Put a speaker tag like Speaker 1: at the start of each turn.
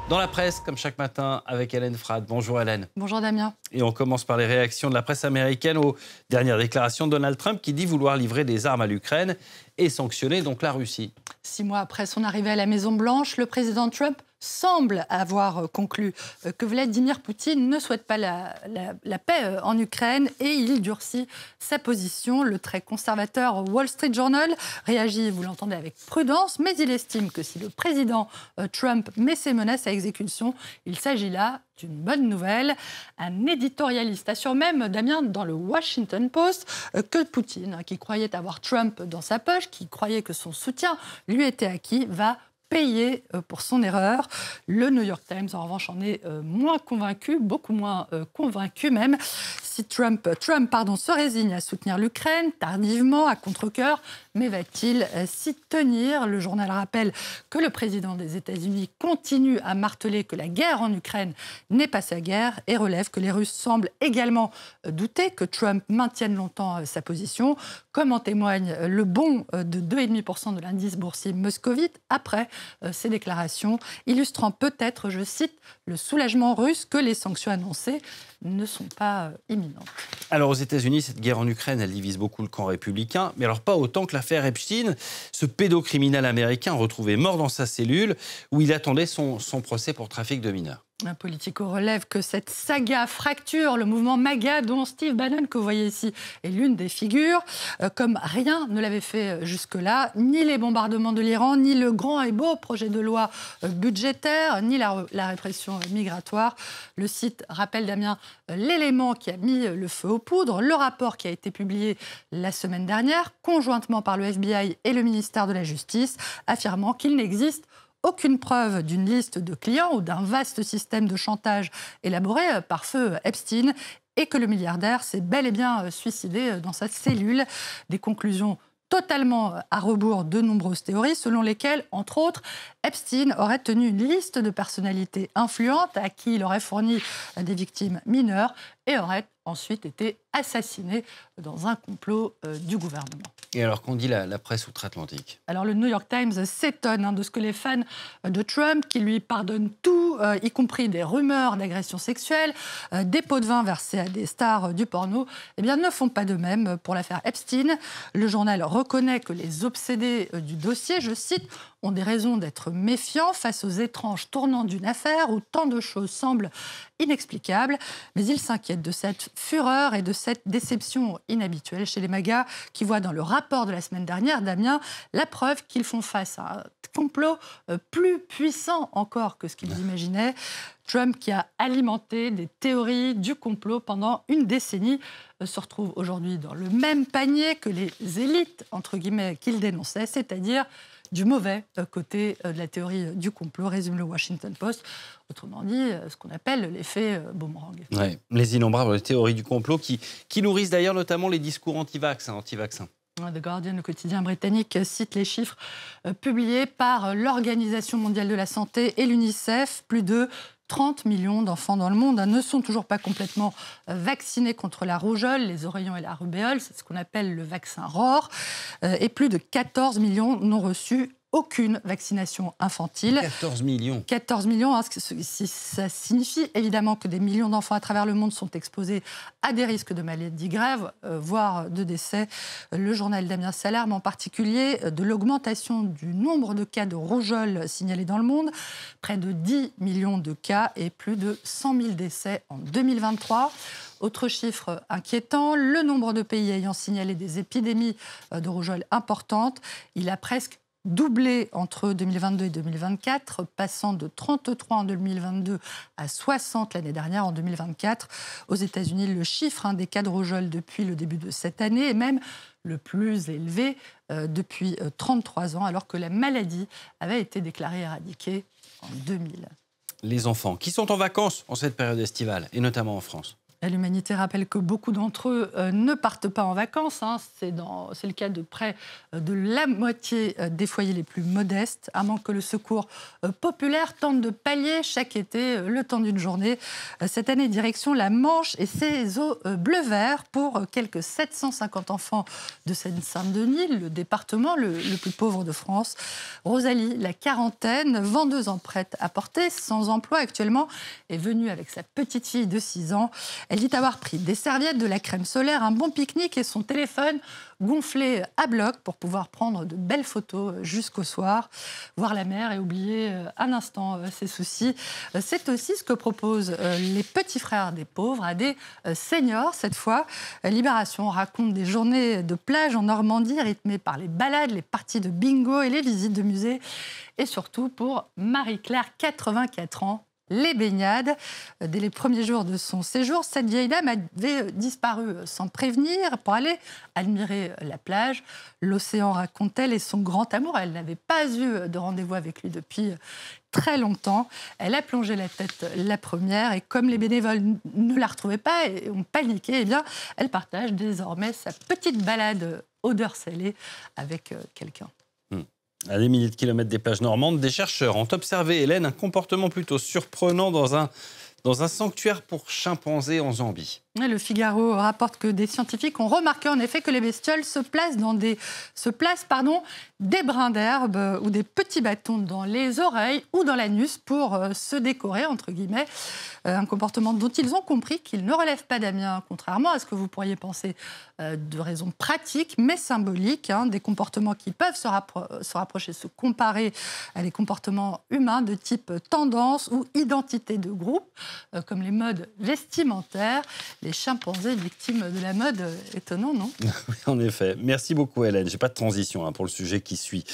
Speaker 1: Dans la presse, comme chaque matin, avec Hélène Frade. Bonjour Hélène.
Speaker 2: Bonjour Damien.
Speaker 1: Et on commence par les réactions de la presse américaine aux dernières déclarations de Donald Trump qui dit vouloir livrer des armes à l'Ukraine et sanctionner donc la Russie.
Speaker 2: 6 mois après son arrivée à la Maison-Blanche, le président Trump semble avoir conclu que Vladimir Poutine ne souhaite pas la paix en Ukraine et il durcit sa position. Le très conservateur Wall Street Journal réagit, vous l'entendez, avec prudence, mais il estime que si le président Trump met ses menaces à exécution, il s'agit là d'une bonne nouvelle. Un éditorialiste assure même, Damien, dans le Washington Post, que Poutine, qui croyait avoir Trump dans sa poche, qui croyait que son soutien lui était acquis, va payer pour son erreur. Le New York Times, en revanche, en est moins convaincu, beaucoup moins convaincu même. Si Trump se résigne à soutenir l'Ukraine, tardivement, à contre-cœur, mais va-t-il s'y tenir? Le journal rappelle que le président des États-Unis continue à marteler que la guerre en Ukraine n'est pas sa guerre et relève que les Russes semblent également douter que Trump maintienne longtemps sa position, comme en témoigne le bond de 2,5% de l'indice boursier moscovite après ces déclarations, illustrant peut-être, je cite, le soulagement russe que les sanctions annoncées ne sont pas imminentes.
Speaker 1: Alors aux États-Unis, cette guerre en Ukraine, elle divise beaucoup le camp républicain, mais alors pas autant que l'affaire Epstein, ce pédocriminel américain retrouvé mort dans sa cellule où il attendait son procès pour trafic de mineurs.
Speaker 2: Un Politico relève que cette saga fracture le mouvement MAGA dont Steve Bannon, que vous voyez ici, est l'une des figures, comme rien ne l'avait fait jusque-là, ni les bombardements de l'Iran, ni le grand et beau projet de loi budgétaire, ni la répression migratoire. Le site rappelle, Damien, l'élément qui a mis le feu aux poudres, le rapport qui a été publié la semaine dernière, conjointement par le FBI et le ministère de la Justice, affirmant qu'il n'existe aucune preuve d'une liste de clients ou d'un vaste système de chantage élaboré par feu Epstein et que le milliardaire s'est bel et bien suicidé dans sa cellule. Des conclusions totalement à rebours de nombreuses théories selon lesquelles, entre autres, Epstein aurait tenu une liste de personnalités influentes à qui il aurait fourni des victimes mineures et aurait ensuite été assassiné dans un complot du gouvernement.
Speaker 1: Et alors qu'on dit la presse outre-Atlantique?
Speaker 2: Alors le New York Times s'étonne de ce que les fans de Trump, qui lui pardonnent tout, y compris des rumeurs d'agression sexuelle, des pots de vin versés à des stars du porno, eh bien, ne font pas de même pour l'affaire Epstein. Le journal reconnaît que les obsédés du dossier, je cite, ont des raisons d'être méfiants face aux étranges tournants d'une affaire où tant de choses semblent inexplicables. Mais il s'inquiète de cette fureur et de cette déception inhabituelle chez les MAGA qui voient dans le rapport de la semaine dernière, Damien, la preuve qu'ils font face à un complot plus puissant encore que ce qu'ils imaginaient. Trump, qui a alimenté des théories du complot pendant une décennie, se retrouve aujourd'hui dans le même panier que les élites, entre guillemets, qu'il dénonçait, c'est-à-dire du mauvais côté de la théorie du complot, résume le Washington Post. Autrement dit, ce qu'on appelle l'effet boomerang.
Speaker 1: Ouais, les innombrables théories du complot qui nourrissent d'ailleurs notamment les discours anti-vaccins.
Speaker 2: The Guardian, le quotidien britannique, cite les chiffres publiés par l'Organisation mondiale de la santé et l'UNICEF. Plus de 30 millions d'enfants dans le monde ne sont toujours pas complètement vaccinés contre la rougeole, les oreillons et la rubéole. C'est ce qu'on appelle le vaccin ROR. Et plus de 14 millions n'ont reçu aucune vaccination infantile.
Speaker 1: 14 millions.
Speaker 2: 14 millions, hein, ça signifie évidemment que des millions d'enfants à travers le monde sont exposés à des risques de maladies graves, voire de décès. Le journal Damien s'alarme en particulier de l'augmentation du nombre de cas de rougeole signalés dans le monde. Près de 10 millions de cas et plus de 100 000 décès en 2023. Autre chiffre inquiétant, le nombre de pays ayant signalé des épidémies de rougeole importantes, il a presque doublé entre 2022 et 2024, passant de 33 en 2022 à 60 l'année dernière en 2024. Aux États-Unis, le chiffre des cas de rougeole depuis le début de cette année est même le plus élevé depuis 33 ans, alors que la maladie avait été déclarée éradiquée en 2000.
Speaker 1: Les enfants qui sont en vacances en cette période estivale, et notamment en France.
Speaker 2: L'Humanité rappelle que beaucoup d'entre eux ne partent pas en vacances. C'est le cas de près de la moitié des foyers les plus modestes. Un manque que le Secours populaire tente de pallier chaque été, le temps d'une journée. Cette année, direction la Manche et ses eaux bleu-vert pour quelques 750 enfants de Seine-Saint-Denis, le département le plus pauvre de France. Rosalie, la quarantaine, vendeuse en prêt-à-porter, sans emploi actuellement, est venue avec sa petite fille de 6 ans. Elle dit avoir pris des serviettes, de la crème solaire, un bon pique-nique et son téléphone gonflé à bloc pour pouvoir prendre de belles photos jusqu'au soir, voir la mer et oublier un instant ses soucis. C'est aussi ce que proposent les petits frères des pauvres à des seniors. Cette fois, Libération raconte des journées de plage en Normandie rythmées par les balades, les parties de bingo et les visites de musées. Et surtout pour Marie-Claire, 84 ans, les baignades. Dès les premiers jours de son séjour, cette vieille dame avait disparu sans prévenir pour aller admirer la plage. L'océan, raconte-t-elle, est son grand amour. Elle n'avait pas eu de rendez-vous avec lui depuis très longtemps. Elle a plongé la tête la première et comme les bénévoles ne la retrouvaient pas et ont paniqué, eh bien, elle partage désormais sa petite balade odeur salée avec quelqu'un.
Speaker 1: À des milliers de kilomètres des plages normandes, des chercheurs ont observé, Hélène, un comportement plutôt surprenant dans un sanctuaire pour chimpanzés en Zambie.
Speaker 2: Le Figaro rapporte que des scientifiques ont remarqué en effet que les bestioles se placent des brins d'herbe ou des petits bâtons dans les oreilles ou dans l'anus pour se décorer, entre guillemets. Un comportement dont ils ont compris qu'il ne relève pas d'Amiens, contrairement à ce que vous pourriez penser de raisons pratiques mais symboliques, des comportements qui peuvent se rapprocher, se comparer à des comportements humains de type tendance ou identité de groupe, comme les modes vestimentaires. Les chimpanzés victimes de la mode, étonnant, non ?
Speaker 1: Oui, en effet. Merci beaucoup, Hélène. Je n'ai pas de transition pour le sujet qui suit.